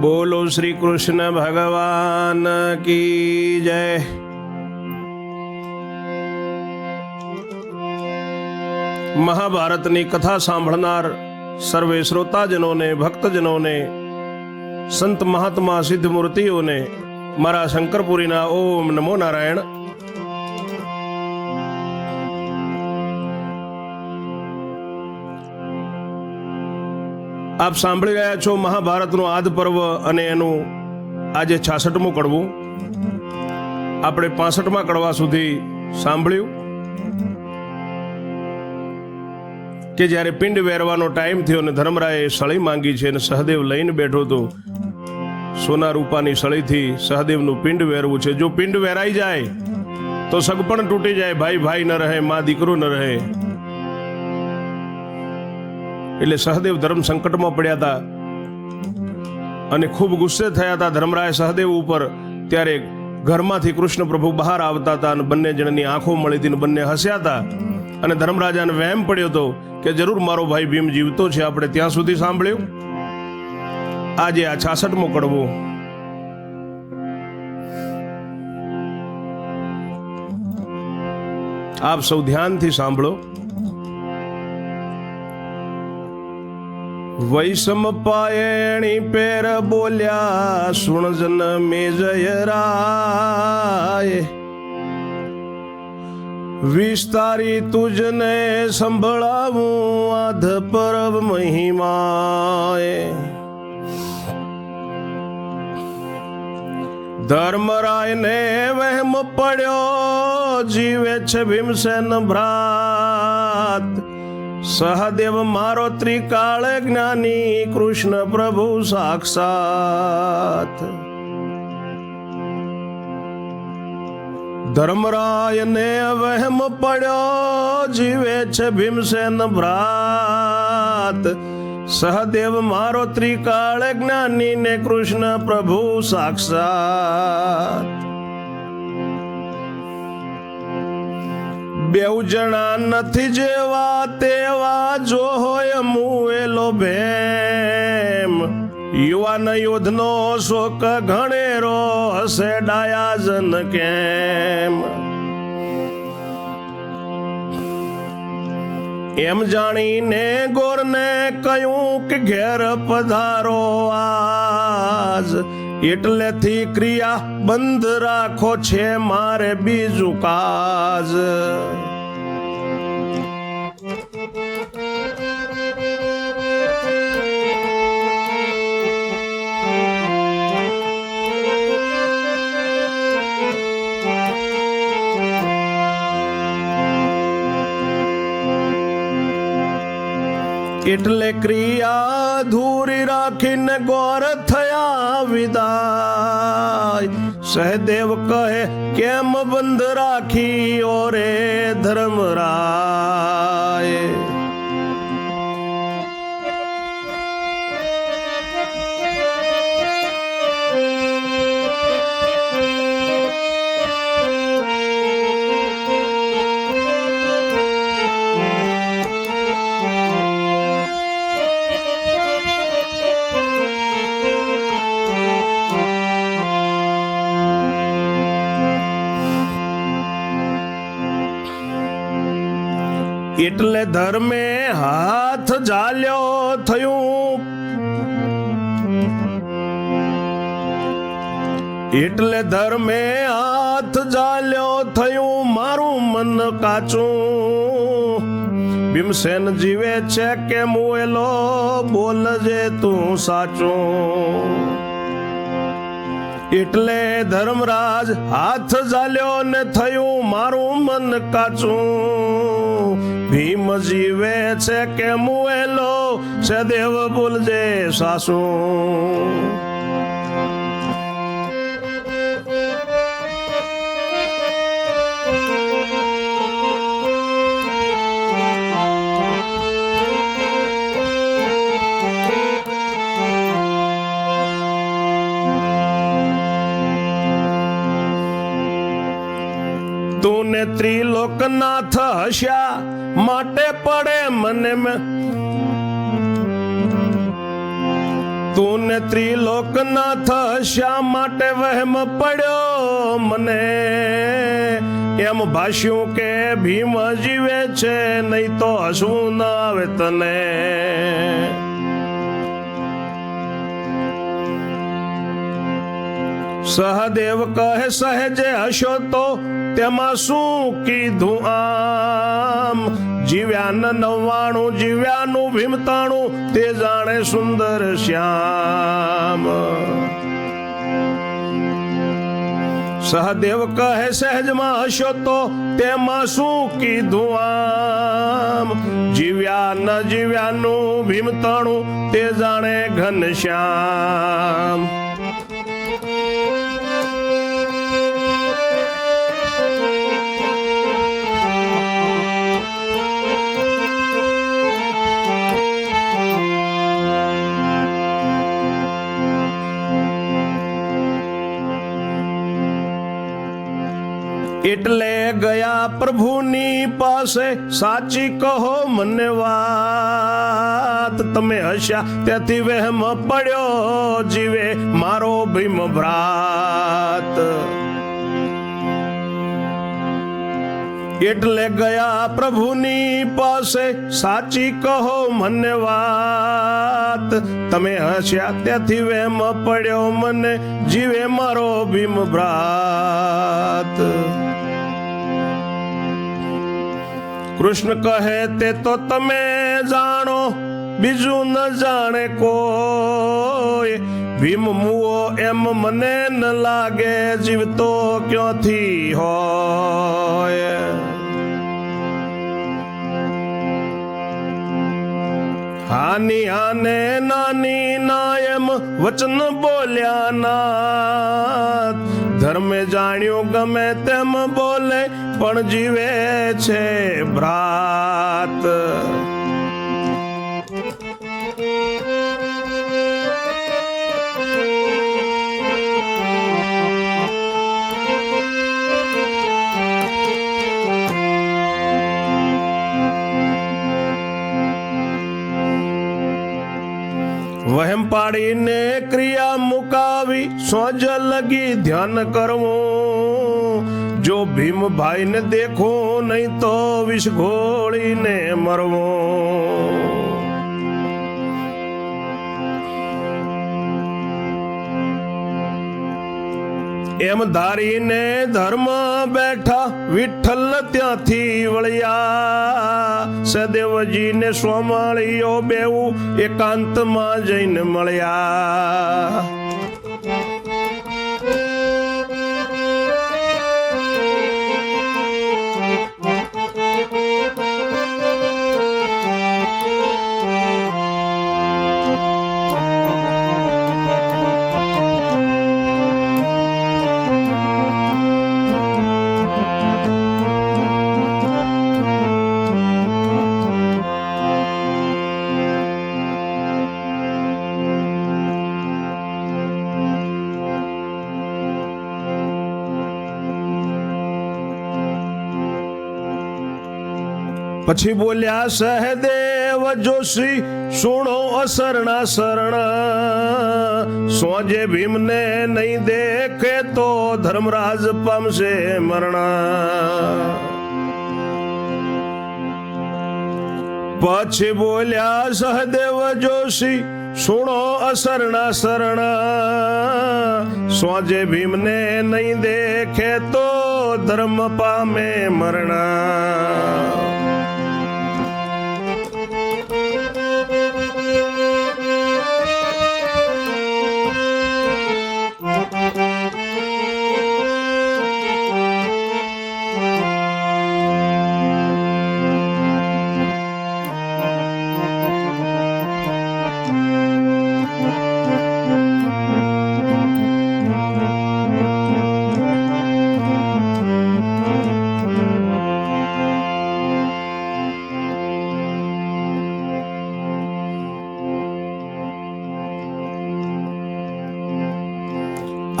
બોલો શ્રી કૃષ્ણ ભગવાન કી જય। મહાભારતની કથા સાંભળનાર સર્વે શ્રોતાજનોને, ભક્તજનોને, સંત મહાત્મા સિદ્ધ મૂર્તિઓને મારા શંકરપુરીના ઓમ નમો નારાયણ। આપ સાંભળી રહ્યા છો મહાભારતનું આદ પર્વ અને એનું આજે 66મું કડવું। આપણે 65મા કડવા સુધી સાંભળ્યું કે જ્યારે પિંડ વેરવાનો ટાઈમ થયો અને ધર્મરાયે સળી માંગી છે અને સહદેવ લઈને બેઠો હતો। સોના રૂપાની સળીથી સહદેવનું પિંડ વેરવું છે। જો પિંડ વેરાઈ જાય તો સગપણ તૂટી જાય, ભાઈ ભાઈ ન રહે, માં દીકરો ન રહે। એટલે સહદેવ ધર્મ સંકટમાં પડ્યા હતા અને ખૂબ ગુસ્સે થયા હતા ધર્મરાય સહદેવ ઉપર। ત્યારે ઘરમાંથી કૃષ્ણ પ્રભુ બહાર આવતા હતા અને બંને જણની આંખો મળી હતી, બંને હસ્યા હતા અને ધર્મરાજાને વહેમ પડ્યો હતો કે જરૂર મારો ભાઈ ભીમ જીવતો છે। આપણે ત્યાં સુધી સાંભળ્યું। આજે આ 66મો કડવો આપ સૌ ધ્યાનથી સાંભળો। વૈષમ પાયણી પેર બોલ્યા સુણજન મે જય રાય, વિસ્તારી તુજને સંભળાવું આધ પરબ મહિમાએ। ધર્મરાયને વહેમ પડ્યો જીવે છે ભીમસેન ભ્રાત, સહદેવ મારો ત્રિકાળ જ્ઞાની કૃષ્ણ પ્રભુ સાક્ષાત। ધર્મરાયને વહેમ પડ્યો જીવે છે ભીમસેન ભ્રાત, સહદેવ મારો ત્રિકાળ જ્ઞાની ને કૃષ્ણ પ્રભુ સાક્ષાત। બેઉ જણા નથી જેવા તેવા, જો હોય મુએલો ભેમ, યુવાન યુદ્ધનો શોક ઘણેરો હશે ડાયાજન કેમ। એમ જાણીને ગોરને કહ્યું કે ઘેર પધારો આજ, એટલેથી ક્રિયા બંધ રાખો છે મારે બીજું કાજ। એટલે ક્રિયા ધૂરી રાખીને ગોર થયા વિદાય। સહદેવ કહે કેમ બંધ રાખી ઓરે ધર્મરાય। એટલે ધર્મે હાથ ઝાલ્યો થયું, એટલે ધર્મે હાથ ઝાલ્યો થયું મારું મન કાચું। ભીમસેન જીવે છે કે મુએલો બોલજે તું સાચું। એટલે ધર્મરાજ હાથ ઝાલ્યો ને થયું મારું મન કાચું। ભીમ જીવે છે કે મુએલો સદેવ બોલજે સાસુ। તું ને ત્રિલોકનાથ હસ્યા માટે પડે મને તું ત્રિલોકનાથ શા માટે વહેમ પડ્યો મને? એમ ભાષ્યું કે ભીમ જીવે છે, નહીં તો હસવું ન આવે તને. સહદેવ કહે સહેજે હશો તો તેમાં શું કીધું આમ? જીવ્યા 99 જીવ્યાનું ભીમતાણું, તે જાણે સુંદર શ્યામ. સહદેવ કહે સહેજમાં હશો તો તેમાં શું કીધું આમ? જીવ્યા ન જીવ્યાનું ભીમતાણું, તે જાણે ઘનશ્યામ. એટલે ગયા પ્રભુની પાસે, સાચી કહો મને વાત. તમે હસ્યા તેથી વહેમ પડ્યો, જીવે મારો ભીમ ભ્રાત. એટલે ગયા પ્રભુની પાસે, સાચી કહો મને વાત. તમે હસ્યા ત્યાંથી વહેમ પડ્યો મને, જીવે મારો ભીમ ભ્રાત. કૃષ્ણ કહે તે તો તમે જાણો, બીજું ન જાણે કોઈ. ભીમ મુઓ એમ મને ન લાગે, જીવતો ક્યાંથી હોય. હાની હાને નાની ના એમ વચન બોલ્યા ના. ધર્મે જાણ્યું ગમે તેમ બોલે, પણ જીવે છે ભ્રાત. વહેમ પાડીને ક્રિયા મુકાવી, સોજ લગી ધ્યાન કરવું. જો ભીમભાઈ ને દેખું, નહીં તો વિષ ઘોળીને મરવું. એમ ધારીને ધર્મ બેઠા, વિઠ્ઠલ ત્યાંથી વળ્યા. સદેવજીને સોમાળીઓ બેવું એકાંતમાં જઈને મળ્યા. પછી બોલ્યા સહદેવ જોશી, સુણો અસરણા શરણ. સોજે ભીમને નહીં દેખે, તો ધર્મરાજ પામશે મરણ. પછી બોલ્યા સહદેવ જોશી, સુણો અસરણા શરણ. સોજે ભીમને નહીં દેખે, તો ધર્મ પામે મરણ.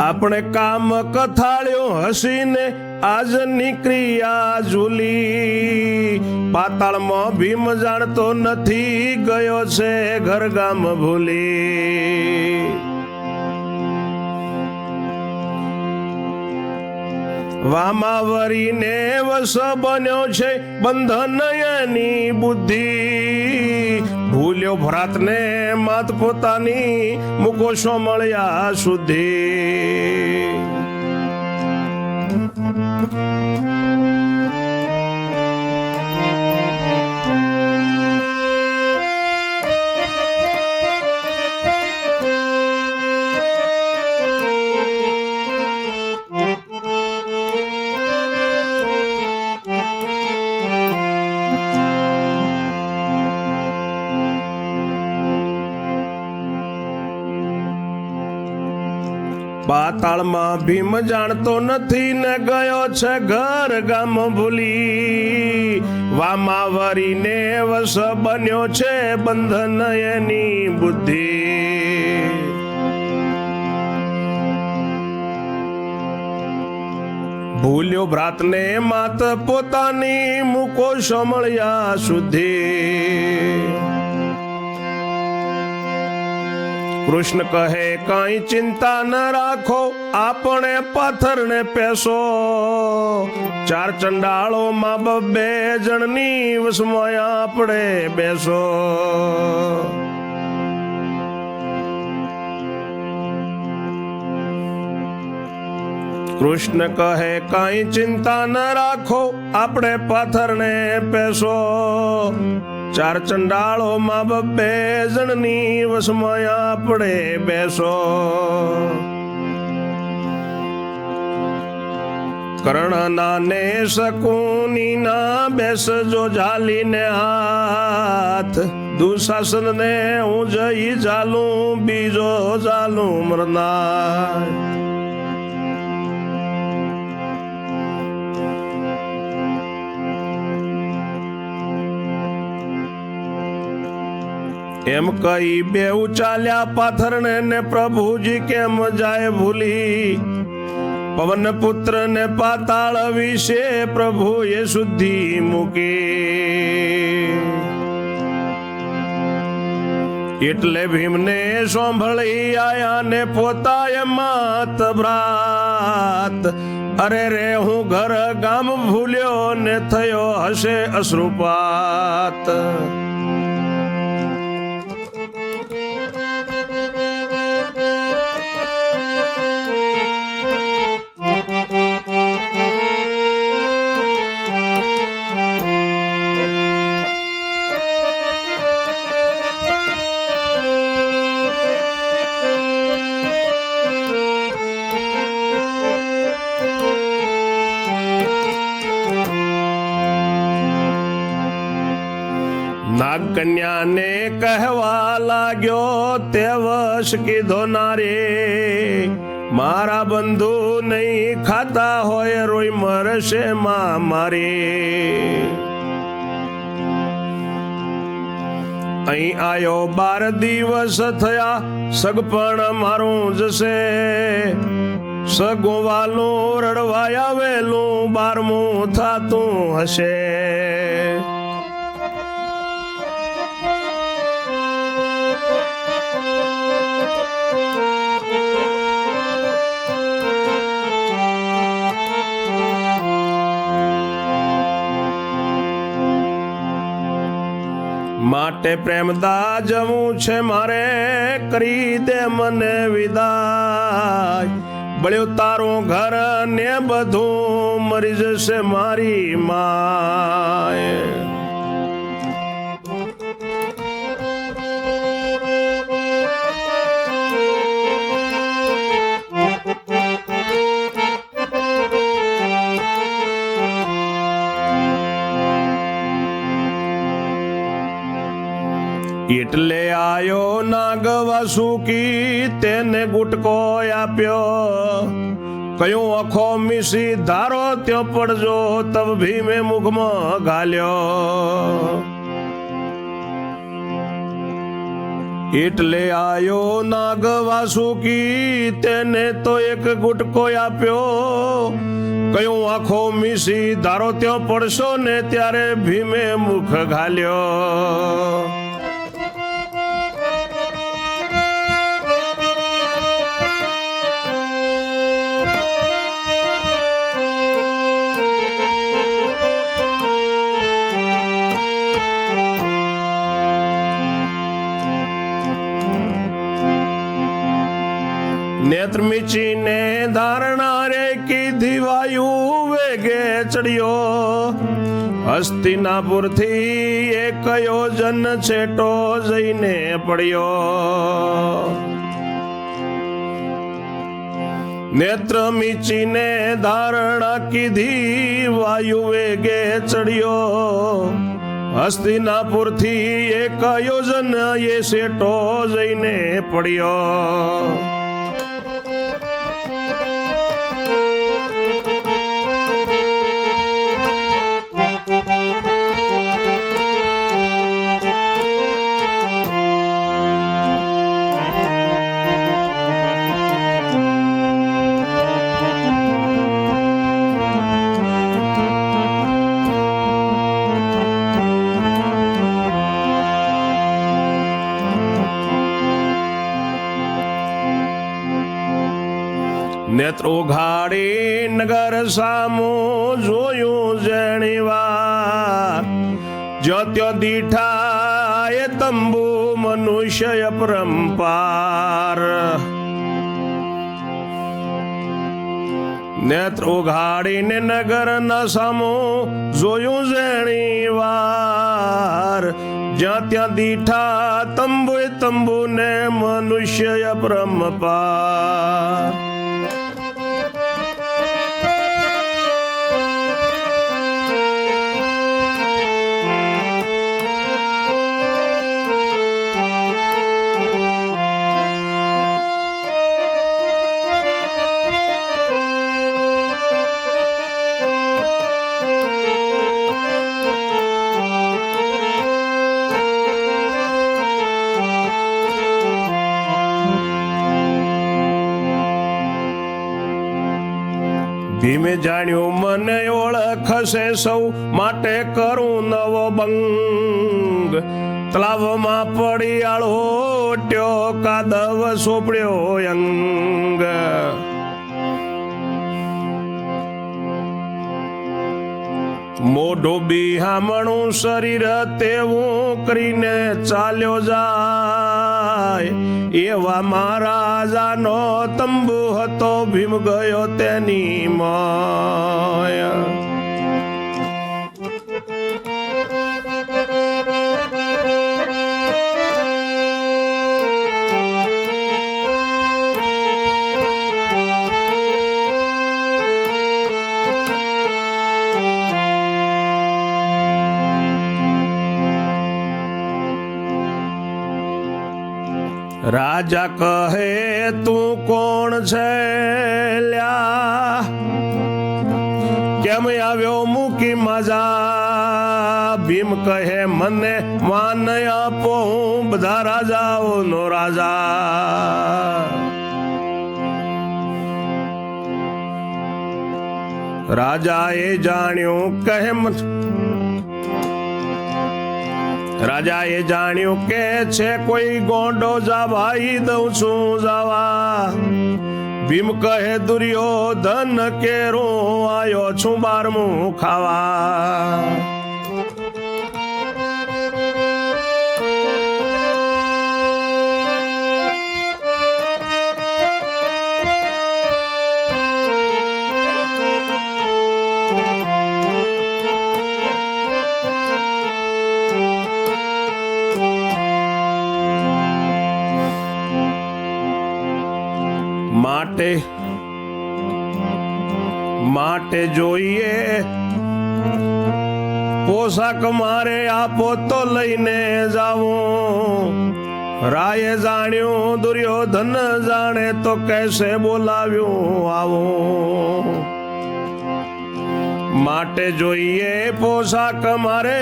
આપણે કામ કથાળ્યો હસીને, આજની ક્રિયા ઝૂલી. પાતાળમાં ભીમ જાણતો નથી, ગયો છે ઘર ગામ ભૂલી. વામાં વરીને વસ બન્યો છે બંધન એની બુદ્ધિ. ભૂલ્યો ભ્રાતને માત પોતાની મૂકો શો મળ્યા શુદ્ધિ. પાતાળમાં ભીમ જાણતો નથી ને ગયો છે ઘર ગામ ભૂલી. વામાં વરીને વસ બન્યો છે બંધન એની બુદ્ધિ. ભૂલ્યો ભ્રાતને માત પોતાની મૂકો શો મળ્યા શુદ્ધિ. કૃષ્ણ કહે કઈ ચિંતા ન રાખો આપણે પાથરને પેસો. ચાર ચંડાળો માં બબ્બે જણની વસમાં આપણે બેસો. કૃષ્ણ કહે કઈ ચિંતા ન રાખો આપણે પાથરને પેસો. ચાર ચંડાળો માં બબ્બે જણની વસમાં આપણે બેસો. કર્ણના ને શકુની ના બેસજો ઝાલીને હાથ. દુશાસન ને હું જઈ ઝાલું બીજો ઝાલું મરનાર. એમ કઈ બેઉ ચાલ્યા પાથરને ને પ્રભુજી કેમ જાય ભૂલી. પવન પુત્ર ને પાતાળ વિશે પ્રભુએ શુદ્ધિ મૂકી. એટલે ભીમને સાંભળી આયા ને પોતાએ માત ભ્રાત. અરે રે હું ઘર ગામ ભૂલ્યો ને થયો હશે અશ્રુપાત. નાગ કન્યાને કહેવા લાગ્યો તે વશ કીધો નારે. મારા બંધુ નહીં ખાતા હોય રોઈ મરશે માં મારે. અહીં આયો 12 દિવસ થયા સગપણ મારું જશે. સગોવાલું રડવા આવેલું 12મું થાતું હશે. માટે પ્રેમદા જવું છે મારે કરી દે મને વિદાય. બળ્યો તારું ઘર ને બધું મરી જશે મારી માય. એટલે આયો નાગ વાસુકી તેને ગુટકો આપ્યો. કયું આખો મીસી ધારો ત્યો પડજો તબ ભીમે મુખમાં ઘાલ્યો. એટલે આયો નાગ વાસુકી તેને તો એક ગુટકો આપ્યો. કયું આખો મીસી ધારો ત્યો પડશો ને ત્યારે ભીમે મુખ ઘાલ્યો. નેત્ર મીચીને ધારણા રે કીધી વાયુ વેગે ચડ્યો, હસ્તિનાપુર થી એક યોજન છેટો જઈને પડ્યો. નેત્ર મીચીને ધારણા કીધી વાયુ વેગે ચડ્યો, હસ્તિનાપુર થી એક યોજન એ શેટો જઈને પડ્યો. નેત્રો ઘાડી નગર સામું જોયું જેણી વાર, જ્યો દીઠા એ તંબુ મનુષ્ય પરંપાર. નેત્રો ઘાડીને નગર ના સામું જોયું જેણી વાર, જ્યાં ત્યાં દીઠા તંબુ ને મનુષ્ય પરંપાર. ભીમે જાણ્યું મને ઓળખશે સૌ, માટે કરું નવો બંગ. તલાવમાં પડી આળોટ્યો, કાદવ સોપડ્યો અંગ. મોઢો બિહામણું શરીર તેવું કરીને ચાલ્યો જાય, એવા મહારાજાનો તંબુ હતો, ભીમ ગયો તેની માય. રાજા કહે તું કોણ છે લ્યા, કેમ આવ્યો મૂકી માજા. ભીમ કહે મને માન આપો, હું બધા રાજાઓનો રાજા. રાજાએ જાણ્યું કહે રાજાએ જાણ્યું કે છે કોઈ ગોંડો, જા ભાઈ દઉં છું જવા. ભીમ કહે દુર્યોધન કેરું આયો છું 12મું ખાવા. માટે જોઈએ પોશાક મારે આપો તો લઈને જાવું. રાયે જાણ્યું દુર્યોધન જાણે તો કેસે બોલાવ્યું આવું. માટે જોઈએ પોશાક મારે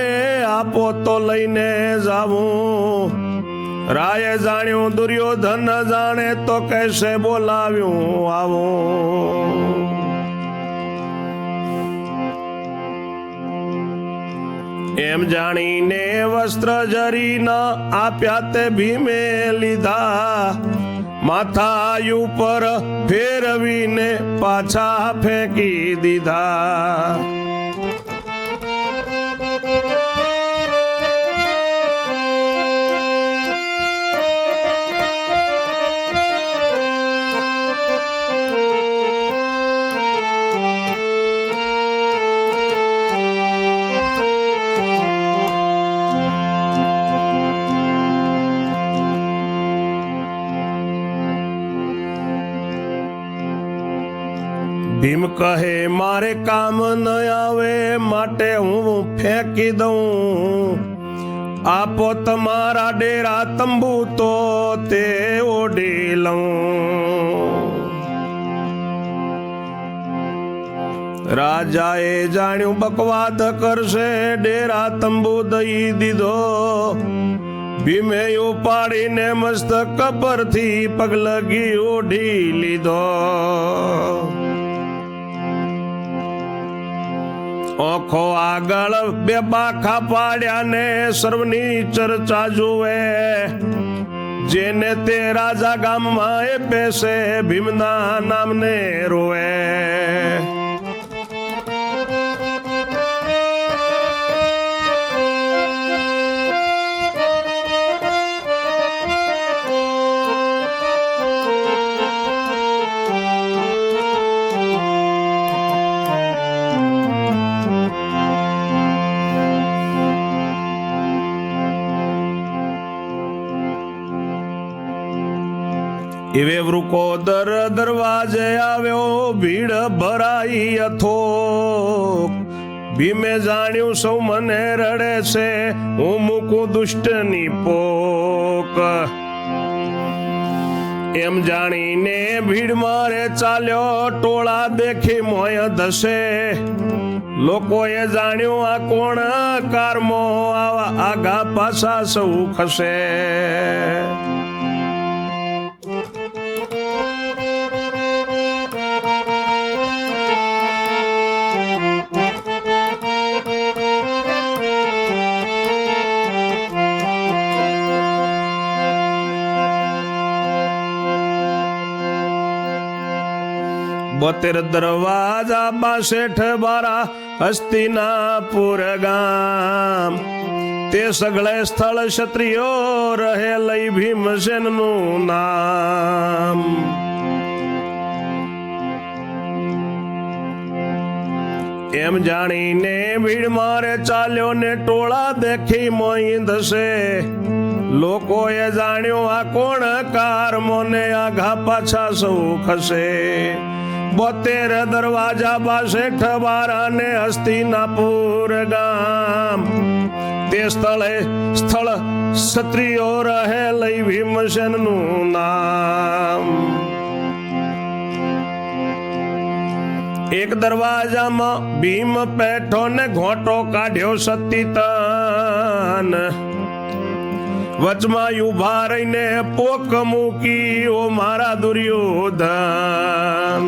આપો તો લઈને જાવું. રાયે જાણ્યું દુર્યોધન જાણે તો કેસે બોલાવ્યું આવું. એમ જાણીને વસ્ત્ર જરીના આપ્યા તે ભીમે લીધા. માથા ઉપર ફેરવીને પાછા ફેંકી દીધા. ભીમ કહે મારે કામ ન આવે માટે હું ફેંકી દઉં, આપો તમારા ડેરા તંબુ તો તે ઓઢી લઉં. રાજાએ જાણ્યું બકવાદ કરશે, ડેરા તંબુ દઈ દીધો. ભીમે ઉપાડીને મસ્તક પરથી પગલગી ઓઢી લીધો. ઓખો આગળ બે બાખા પાડ્યા ને સર્વની ચર્ચા જુએ. જેને તે રાજા ગામમાં એ બેસે ભીમના નામને રોવે. એવે વૃકોદર દરવાજે આવ્યો, ભીડ ભરાઈ અથોક. ભીમે જાણ્યું સૌ મને રડે છે, હું મૂકું દુષ્ટની પોક. એમ જાણીને ભીડ મારે ચાલ્યો, ટોળા દેખી મોય ધસે. લોકોએ જાણ્યું આ કોણ કારમો, આવા આગા પાછા સૌ ખસે. બોતેર દરવાજા બાસેઠ બારા હસ્તિનાપુર ગામ. તે સગળે સ્થળ ક્ષત્રિયો રહે લઈ ભીમસેનનું નામ. એમ જાણીને ભીડ મારે ચાલ્યો ને ટોળા દેખી મોઈ ધસે. લોકોએ જાણ્યું આ કોણ કારમો ને આઘા પાછા સૌ ખસે. 72 દરવાજા બાસેઠ બારા ને હસ્તિનાપુર ગામ. તે સ્થળ ક્ષત્રિયો રહે લઈ ભીમસેનનું નામ. એક દરવાજામાં ભીમ પેઠો ને ઘોટો કાઢ્યો સતીતન. વચમાં ઉભા રહીને પોક મૂકી ઓ મારા દુર્યોધન.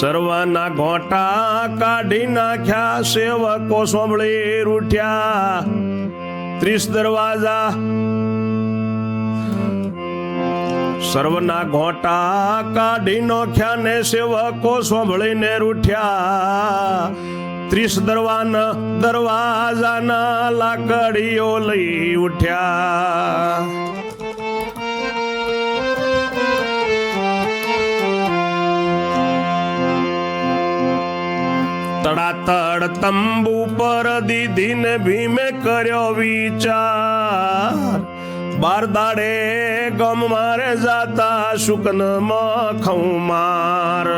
સર્વના ઘોટા કાઢી નાખ્યા, સેવકો સાંભળી રૂઠ્યા. 30 દરવાજા સર્વના ઘોટા કાઢી નાખ્યા ને સેવકો સાંભળીને રૂઠ્યા. 30 દરવાજાના લાકડીઓ લઈ ઉઠ્યા. તડાતડ તંબુ પર દીધી ને ભીમે કર્યો વિચાર. 12 દાડે ગમ મારે જાતા શુકન મખઉ માર.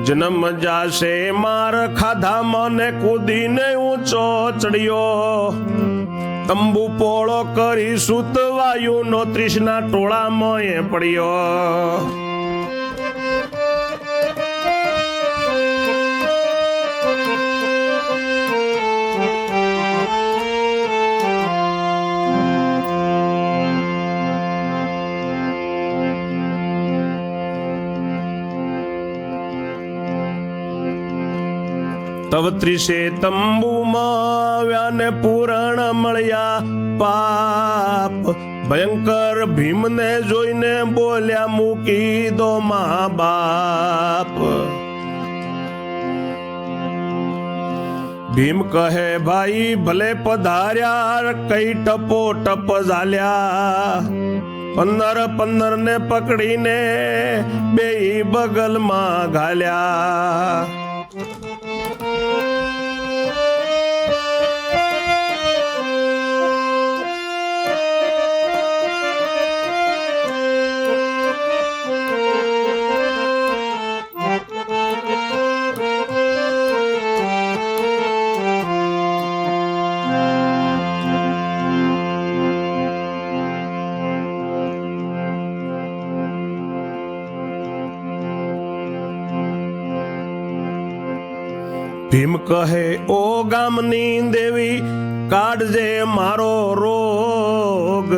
જન્મ જાશે માર ખાધા મને કૂદીને ઊંચો ચડ્યો. તંબુ પોળો કરી સુતવાયુ નો 30 ના ટોળા મોએ પડ્યો. તવ 30 તંબુમાં આવ્યા ને પુરાણ મળ્યા પાપ. ભયંકર ભીમને જોઈને બોલ્યા મૂકી દો મા બાપ. ભીમ કહે ભાઈ ભલે પધાર્યા, કઈ ટપો ટપ ઝાલ્યા, 15 ને પકડીને બેય બગલમાં ઘાલ્યા. ભીમ કહે ઓ ગામની દેવી, કાઢજે મારો રોગ,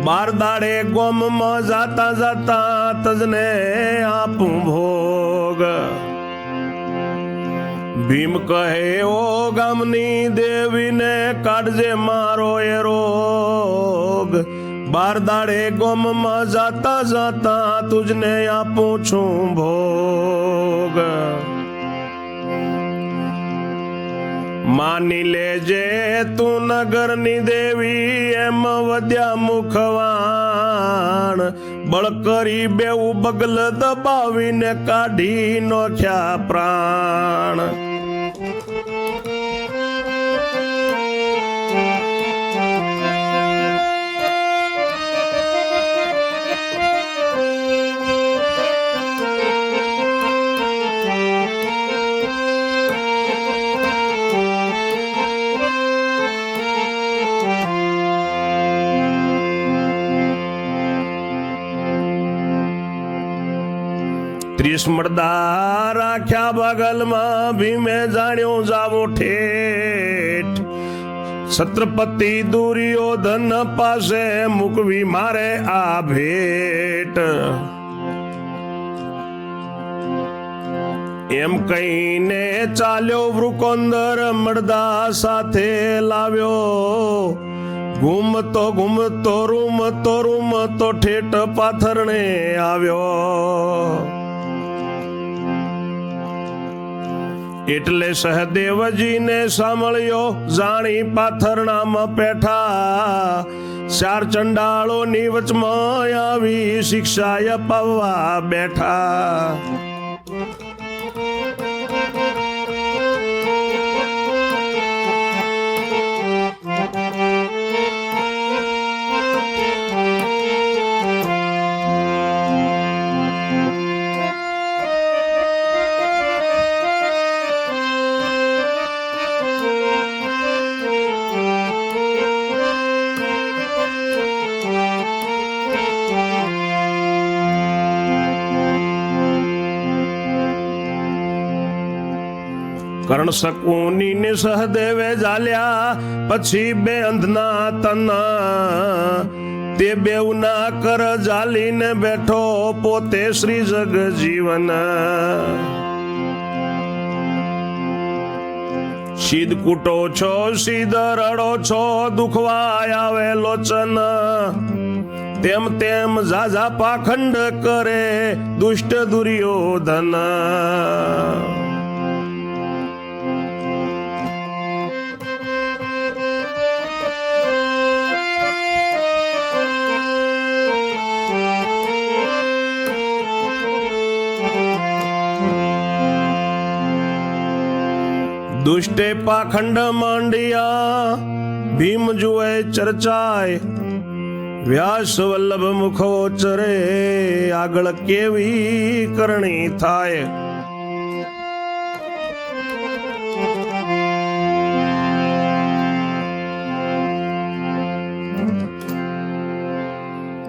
12 દાડે ગોમમાં જાતા જાતા તજને આપું ભોગ. ભીમ કહે ઓ ગામની દેવીને, કાઢજે મારો એ રોગ, 12 દાડે ગોમમાં જાતા જાતા તુજને આપું છું ભોગ. માની લેજે તું નગરની દેવી, એમ વધ્યા મુખવાણ, બળ કરી બેઉ બગલ દબાવીને કાઢી નોખ્યા પ્રાણ. ત્રીસ મડદા રાખ્યા બગલમાં, ભીમે જાણ્યો જાવો ઠેઠ, છત્રપતિ દુર્યોધન પાસે મૂકવી મારે આ ભેટ. એમ કહીને ચાલ્યો વૃકોંદર, મડદા સાથે લાવ્યો, ઘૂમતો ઘૂમતો રૂમતો ઠેઠ પાથરણે આવ્યો. એટલે સહદેવજીને સાંભળ્યો, જાણી પાથરણામાં પેઠા, 4 ચંડાળોની વચમાં આવી શિક્ષા અપાવવા બેઠા. કર્ણ શકુની ને સહદેવે ઝાલ્યા, પછી 2 અંધના તના, તે બેઉના કર ઝાલીને બેઠો પોતે શ્રી જગ જીવન. સીધ કૂટો છો સીધ રડો છો, દુખવાય આવે લોચન, તેમ તેમ ઝાઝા પાખંડ કરે દુષ્ટ દુર્યોધન. દુષ્ટે પાખંડ માંડિયા, ભીમ જુએ ચર્ચાય, વ્યાસ વલ્લભ મુખો ચરે, આગળ કેવી કરણી થાય.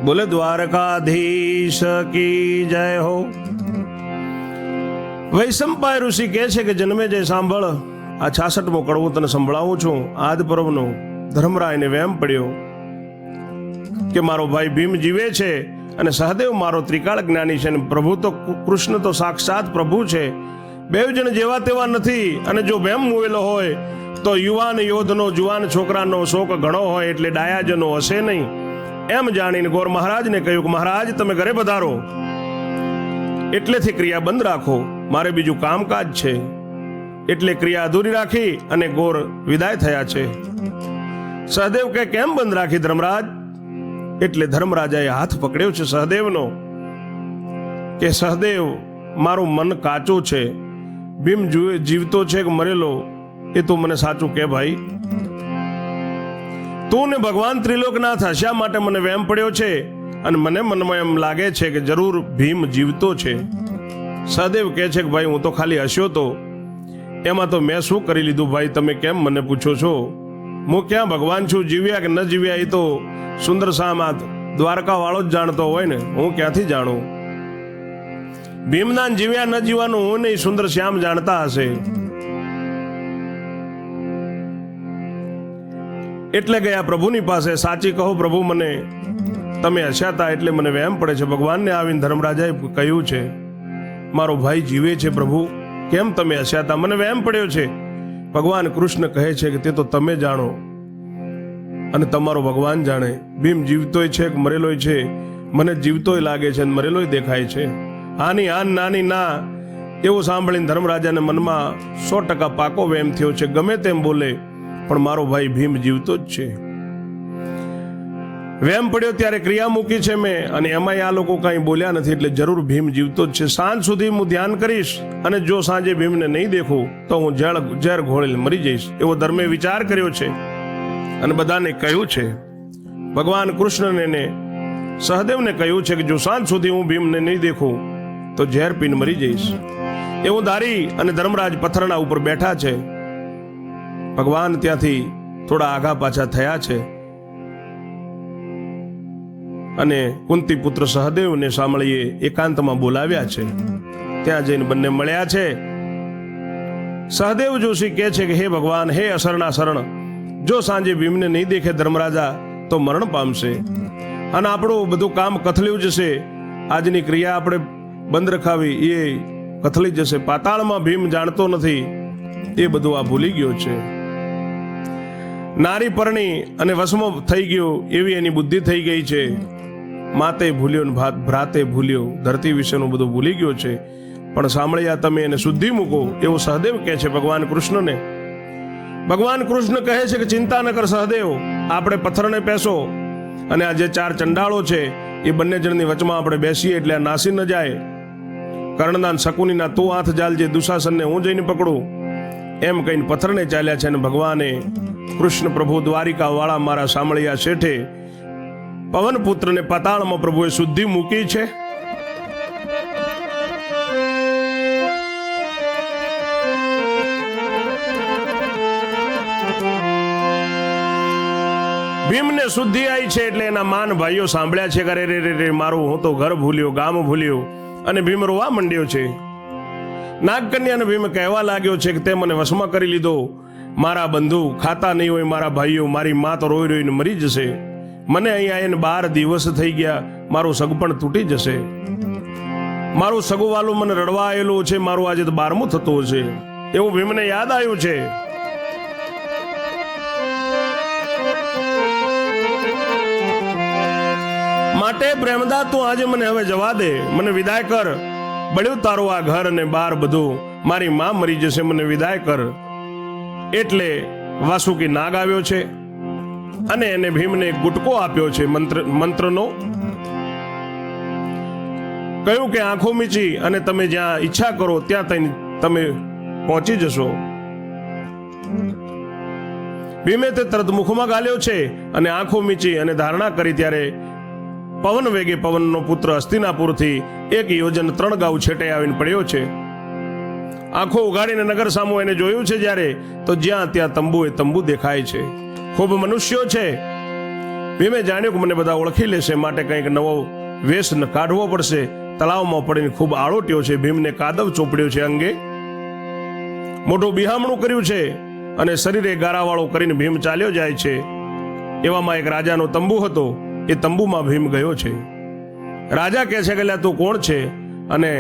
બોલે દ્વારકાધીશ કી જય હો. વૈશંપાય ઋષિ કહે છે કે જન્મે જય સાંભળ, આ 66મો કડવું તને સંભળાવું છું. આદ પર્વનો ધર્મરાયને વહેમ પડ્યો કે મારો ભાઈ ભીમ જીવે છે અને સહદેવ મારો ત્રિકાળ જ્ઞાની છે, અને પ્રભુ તો કૃષ્ણ તો સાક્ષાત પ્રભુ છે. બેવ જણ જેવા તેવા નથી, અને જો વહેમ મુવેલો હોય તો યુવાન યોધનો જુવાન છોકરાનો શોક ઘણો હોય, એટલે ડાયાજનો હશે નહીં. એમ જાણીને ગોર મહારાજને કહ્યું કે મહારાજ તમે ઘરે પધારો, એટલેથી ક્રિયા બંધ રાખો, મારે બીજું કામકાજ છે. એટલે ક્રિયા અધૂરી રાખી અને ગોર વિદાય થયા છે. સહદેવ કે કેમ બંધ રાખી ધર્મરાજ? એટલે ધર્મરાજાએ હાથ પકડ્યો છે સહદેવનો કે સહદેવ, મારું મન કાચું છે. ભીમ જીવતો છે કે મરેલો એ તું મને સાચું કે ભાઈ. તું ને ભગવાન ત્રિલોકનાથ હસ્યા માટે મને વહેમ પડ્યો છે અને મને મનમાં એમ લાગે છે કે જરૂર ભીમ જીવતો છે. સહદેવ કહે છે કે ભાઈ હું તો ખાલી હસ્યો તો, એમાં તો મેં શું કરી લીધું ભાઈ? તમે કેમ મને પૂછો છો? હું ક્યાં ભગવાન છું? જીવ્યા કે ન જીવ્યા એ તો સુંદર શામાં દ્વારકા વાળો જ જાણતો હોય ને, હું ક્યાંથી જાણું? ભીમનાન જીવ્યા ન જીવવાનું હું નહીં, સુંદર શ્યામ જાણતા હશે. એટલે ગયા પ્રભુની પાસે. સાચી કહો પ્રભુ, મને તમે હસ્યા હતા એટલે મને વહેમ પડે છે. ભગવાનને આવીને ધર્મરાજાએ કહ્યું છે મારો ભાઈ જીવે છે પ્રભુ, કેમ તમે હસ્યા હતા? મને વહેમ પડ્યો છે. ભગવાન કૃષ્ણ કહે છે કે તે તો તમે જાણો અને તમારો ભગવાન જાણે. ભીમ જીવતોય છે કે મરેલોય છે? મને જીવતોય લાગે છે અને મરેલોય દેખાય છે. આની આન નાની ના એવું સાંભળીને ધર્મરાજાને મનમાં 100% પાકો વહેમ થયો છે. ગમે તેમ બોલે પણ મારો ભાઈ ભીમ જીવતો જ છે. વહેમ પડ્યો ત્યારે ક્રિયા મૂકી છે મેં, અને એમાંય આ લોકો કાંઈ બોલ્યા નથી, એટલે જરૂર ભીમ જીવતો જ છે. સાંજ સુધી હું ધ્યાન કરીશ અને જો સાંજે ભીમને નહીં દેખું તો હું ઝેર ઘોળીને મરી જઈશ, એવો ધર્મે વિચાર કર્યો છે અને બધાને કહ્યું છે. ભગવાન કૃષ્ણને ને સહદેવને કહ્યું છે કે જો સાંજ સુધી હું ભીમને નહીં દેખું તો ઝેર પીને મરી જઈશ, એવું ધારી અને ધર્મરાજ પથ્થરના ઉપર બેઠા છે. ભગવાન ત્યાંથી થોડા આઘા પાછા થયા છે અને કુંતી પુત્ર સહદેવને સાંભળીએ એકાંતમાં બોલાવ્યા છે. ત્યાં જઈને બંને મળ્યા છે. સહદેવ જોશી કહે છે કે હે ભગવાન, હે અસરના શરણ, જો સાંજે ભીમને નહીં દેખે ધર્મરાજા તો મરણ પામશે અને આપણું બધું કામ કથલ્યું જશે. આજની ક્રિયા આપણે બંધ રખાવી એ કથલી જશે. પાતાળમાં ભીમ જાણતો નથી એ બધું આ ભૂલી ગયો છે. નારી પરણી અને વશમાં થઈ ગયો એવી એની બુદ્ધિ થઈ ગઈ છે. માતે ભૂલ્યો ને ભ્રાતે ભૂલ્યો, ધરતી વિશેનું બધું ભૂલી ગયો છે. પણ સાંભળ્યા તમે એને શુદ્ધિ મૂકો, એવું સહદેવ કહે છે ભગવાન કૃષ્ણને. ભગવાન કૃષ્ણ કહે છે કે ચિંતા ન કર સહદેવ, આપણે પથ્થરને પેસો અને આ જે 4 ચંડાળો છે એ બંને જણની વચમાં આપણે બેસીએ એટલે આ નાસી ન જાય. કર્ણના શકુનીના તું હાથ જાલજે, દુશાસનને હું જઈને પકડું, એમ કહીને પથ્થરને ચાલ્યા છે. અને ભગવાને કૃષ્ણ પ્રભુ દ્વારિકા વાળા મારા સાંભળ્યા શેઠે પવન પુત્રને પાતાળમાં પ્રભુએ શુદ્ધિ મૂકી છે. ભીમને શુદ્ધિ આવી છે એટલે એના માન ભાઈઓ સાંભળ્યા છે કે રે રે રે મારું હું તો ઘર ભૂલ્યો, ગામ ભૂલ્યો, અને ભીમ રોવા મંડ્યો છે. નાગકન્યાને ભીમ કહેવા લાગ્યો છે કે તે મને વશમાં કરી લીધો. મારા બંધુ ખાતા નહીં હોય, મારા ભાઈઓ, મારી મા તો રોઈ રોઈને મરી જશે. મને અહીંયા આવીને 12 દિવસ થઈ ગયા, મારું સગપણ તૂટી જશે. મારું સગુવાલું મને રડવા આવેલું છે, મારું આજે તો 12મું થતું હશે, એવું ભીમને યાદ આવ્યું છે. માટે પ્રેમદા તું આજે મને હવે જવા દે, મને વિદાય કર. બળ્યું તારું આ ઘર અને બાર બધું, મારી માં મરી જશે, મને વિદાય કર. એટલે વાસુકી નાગ આવ્યો છે અને એને ભીમને એક ગુટકો આપ્યો છે મંત્રનો. કહ્યું કે આંખો મીચી અને તમે જ્યાં ઈચ્છા કરો ત્યાં તમે પહોંચી જશો. ભીમે તે તરત મુખમાં ગાલ્યો છે અને આંખો મીચી અને ધારણા કરી. ત્યારે પવન વેગે પવનનો પુત્ર હસ્તિનાપુરથી 1 યોજન 3 ગાઉ છેટે આવીને પડ્યો છે. આંખો ઉગાડીને નગર સામું એને જોયું છે જ્યારે, તો જ્યાં ત્યાં તંબુ દેખાય છે. ખૂબ મનુષ્યો છે. ભીમે જાણ્યું કે મને બધા ઓળખી લેશે, માટે કંઈક નવો વેશ કાઢવો પડશે. તળાવમાં પડીને ખૂબ આળોટ્યો છે. ભીમને કાદવ ચોપડ્યો છે અંગે, મોટું બિહામણું કર્યું છે અને શરીરે ગારાવાળો કરીને ભીમ ચાલ્યો જાય છે. એવામાં એક રાજાનો તંબુ હતો, એ તંબુમાં ભીમ ગયો છે. રાજા કહે છે કે તું કોણ છે? અને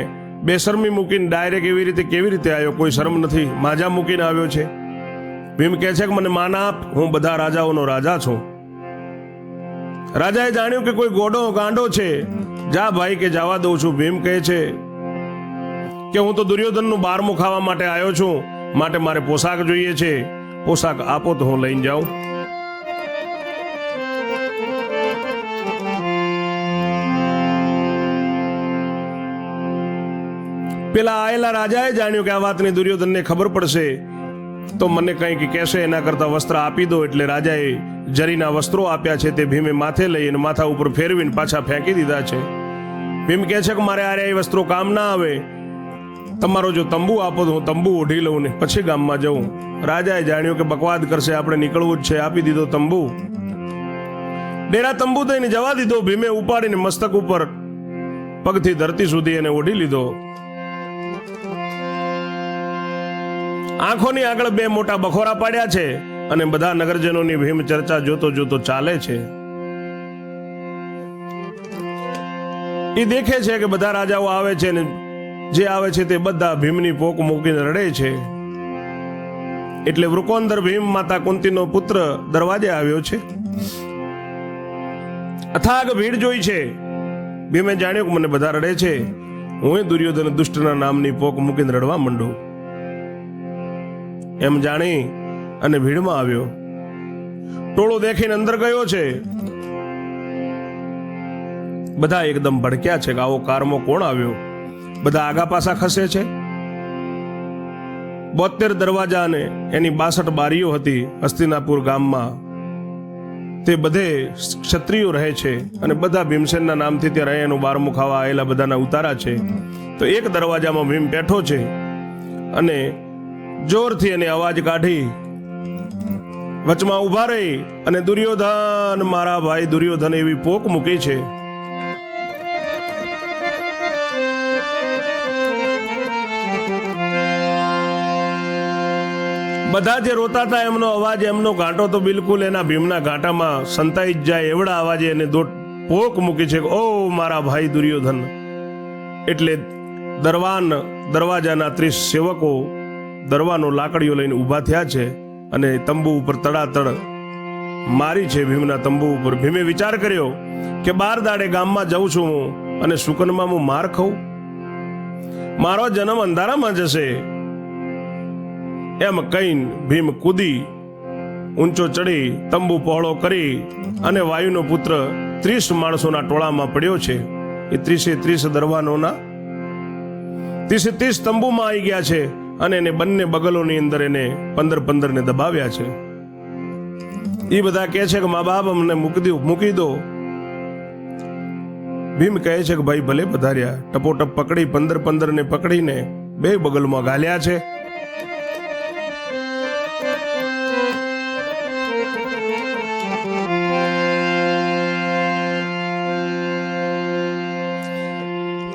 બેશરમી મૂકીને ડાયરેક્ટ કેવી રીતે આવ્યો? કોઈ શરમ નથી, માજા મૂકીને આવ્યો છે. ભીમ કહે છે કે મને માન આપ, હું બધા રાજાઓનો રાજા છું. રાજાએ જાણ્યું કે કોઈ ગોડો ગાંડો છે. જા ભાઈ કે જવા દઉં છું. ભીમ કહે છે કે હું તો દુર્યોધનનું 12મું ખાવા માટે આવ્યો છું, માટે મારે પોશાક જોઈએ છે, પોશાક આપો તો હું લઈને જાઉં. પેલા આયેલા રાજાએ જાણ્યું કે આ વાતની દુર્યોધનને ખબર પડશે તો મને કંઈક કહેશે, એના કરતા વસ્ત્ર આપી દો. એટલે રાજાએ જરીના વસ્ત્રો આપ્યા છે, તે ભીમે માથે લઈ અને માથા ઉપર ફેરવીને પાછા ફેંકી દીધા છે. ભીમ કહે છે કે મારે આ વસ્ત્રો કામ ના આવે, તમારો જો તંબુ આપો તો હું તંબુ ઓઢી લઉં ને પછી ગામમાં જઉં. રાજાએ જાણ્યું કે બકવાદ કરશે, આપણે નીકળવું જ છે. આપી દીધો તંબુ, ડેરા તંબુ દઈને જવા દીધો. ભીમે ઉપાડીને મસ્તક ઉપર પગથી ધરતી સુધી એને ઓઢી લીધો. આંખોની આગળ બે મોટા બખોરા પાડ્યા છે અને બધા નગરજનોની ભીમ ચર્ચા જોતો જોતો ચાલે છે. એ દેખે છે કે બધા રાજાઓ આવે છે ને જે આવે છે તે બધા ભીમની પોક મૂકીને રડે છે. એટલે વૃકોંદર ભીમ માતા કુંતીનો પુત્ર દરવાજે આવ્યો છે. અથાગ ભીડ જોઈ છે. ભીમે જાણ્યું કે મને બધા રડે છે, હું દુર્યોધન દુષ્ટના નામની પોક મૂકીને રડવા માંડું. એમ જાણી અને ભીડમાં આવ્યો. ટોળો દેખીને અંદર ગયો છે. બધા એકદમ ભડક્યા છે કે આવો કારમો કોણ આવ્યો. બધા આગા પાછા ખસે છે. 72 દરવાજા અને એની 62 બારીઓ હતી હસ્તિનાપુર ગામમાં. તે બધે ક્ષત્રિયો રહે છે અને બધા ભીમસેનના નામથી ત્યાં રહે. એનું 12મું ખાવા આવેલા બધાના ઉતારા છે. તો એક દરવાજામાં ભીમ બેઠો છે અને જોરથી એને અવાજ કાઢી વચમાં ઉભા રહી અને દુર્યોધન, મારા ભાઈ દુર્યોધન એવી પોક મૂકી છે. બધા જે રોતા હતા એમનો અવાજ, એમનો ઘાંટો તો બિલકુલ એના ભીમના ઘાંટામાં સંતાઈ જ જાય એવડા અવાજે એને પોક મૂકી છે. ઓ મારા ભાઈ દુર્યોધન. એટલે દરવાજાના 30 સેવકો દરવાનો લાકડીઓ લઈને ઊભા થયા છે અને તંબુ ઉપર તડાતડ મારી છે ભીમના તંબુ ઉપર. ભીમે વિચાર કર્યો કે 12 દાડે ગામમાં જઉં છું હું અને સુકનમાં હું માર ખાઉં, મારો જન્મ અંધારામાં જશે. એમ કહીને ભીમ કૂદી ઊંચો ચડી તંબુ પહોળો કરી અને વાયુનો પુત્ર 30 માણસોના ટોળામાં પડ્યો છે. એ 30 દરવાનોના 30 તંબુમાં આવી ગયા છે અને એને બંને બગલોની અંદર એને 15 ને દબાવ્યા છે. એ બધા કહે છે કે મા બાપ અમને મૂકી દો. ભીમ કહે છે કે ભાઈ ભલે પધાર્યા. ટપોટપ પકડી 15 ને પકડીને 2 બગલમાં ગાલ્યા છે.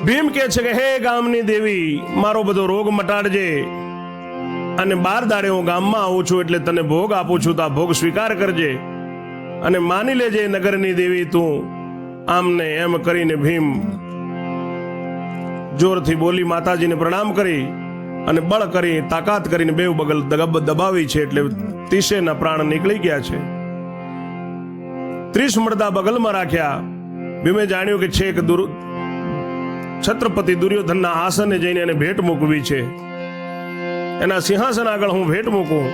ભીમ કહે છે કે હે ગામની દેવી, મારો બધો રોગ મટાડજે અને 12 દાડે હું ગામમાં આવું છું એટલે તને ભોગ આપું છું, તો આ ભોગ સ્વીકાર કરજે અને માની લેજે નગરની દેવી તું. આમને એમ કરીને ભીમ જોરથી બોલી, માતાજીને પ્રણામ કરી અને બળ કરી તાકાત કરીને 2 બગલ દબાવી છે. એટલે 30 ના પ્રાણ નીકળી ગયા છે. 30 મડદા બગલમાં રાખ્યા. ભીમે જાણ્યું કે છેક છત્રપતિ દુર્યોધનના આસને જઈને એને ભેટ મૂકવી છે. એના સિંહાસન આગળ હું ભેટ મૂકું.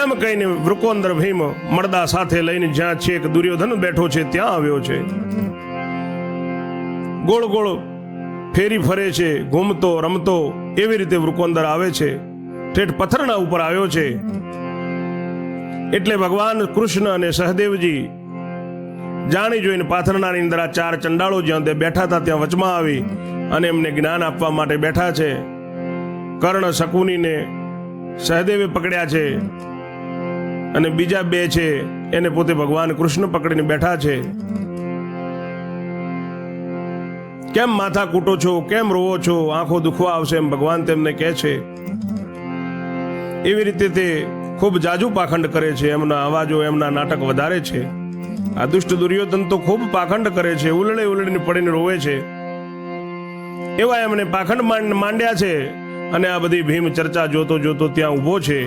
એમ કહીને વૃકોંદર ભીમ મડદા સાથે લઈને જ્યાં છેક દુર્યોધન બેઠો છે ત્યાં આવ્યો છે. ગોળ ગોળ ફેરી ફરે છે, ઘૂમતો રમતો એવી રીતે વૃકોંદર આવે છે. ઠેઠ પથ્થરના ઉપર આવ્યો છે. એટલે ભગવાન કૃષ્ણ અને સહદેવજી જાણી જોઈને પાથરણાની અંદર આ 4 ચંડાળો જ્યાં તે બેઠા હતા ત્યાં વચમાં આવી અને એમને જ્ઞાન આપવા માટે બેઠા છે. કર્ણ શકુનીને સહદેવે પકડ્યા છે અને બીજા 2 છે એને પોતે ભગવાન કૃષ્ણ પકડીને બેઠા છે. કેમ માથા કૂટો છો, કેમ રોવો છો, આંખો દુખવા આવશે એમ ભગવાન તેમને કહે છે. એવી રીતે તે ખૂબ જાજુ પાખંડ કરે છે. એમના અવાજો, એમના નાટક વધારે છે. આ દુષ્ટ દુર્યોધન તો ખૂબ પાખંડ કરે છે, ઉલળીને પડીને રોવે છે. એવા એમને પાખંડ માંડ્યા છે અને આ બધી ભીમ ચર્ચા જોતો જોતો ત્યાં ઊભો છે.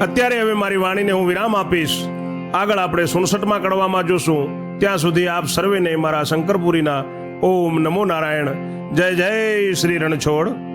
અત્યારે હવે મારી વાણીને હું વિરામ આપીશ. આગળ આપણે 67માં કડવામાં જોશું. ત્યાં સુધી આપ સર્વેને મારા શંકરપુરીના ઓમ નમો નારાયણ. જય જય શ્રી રણછોડ.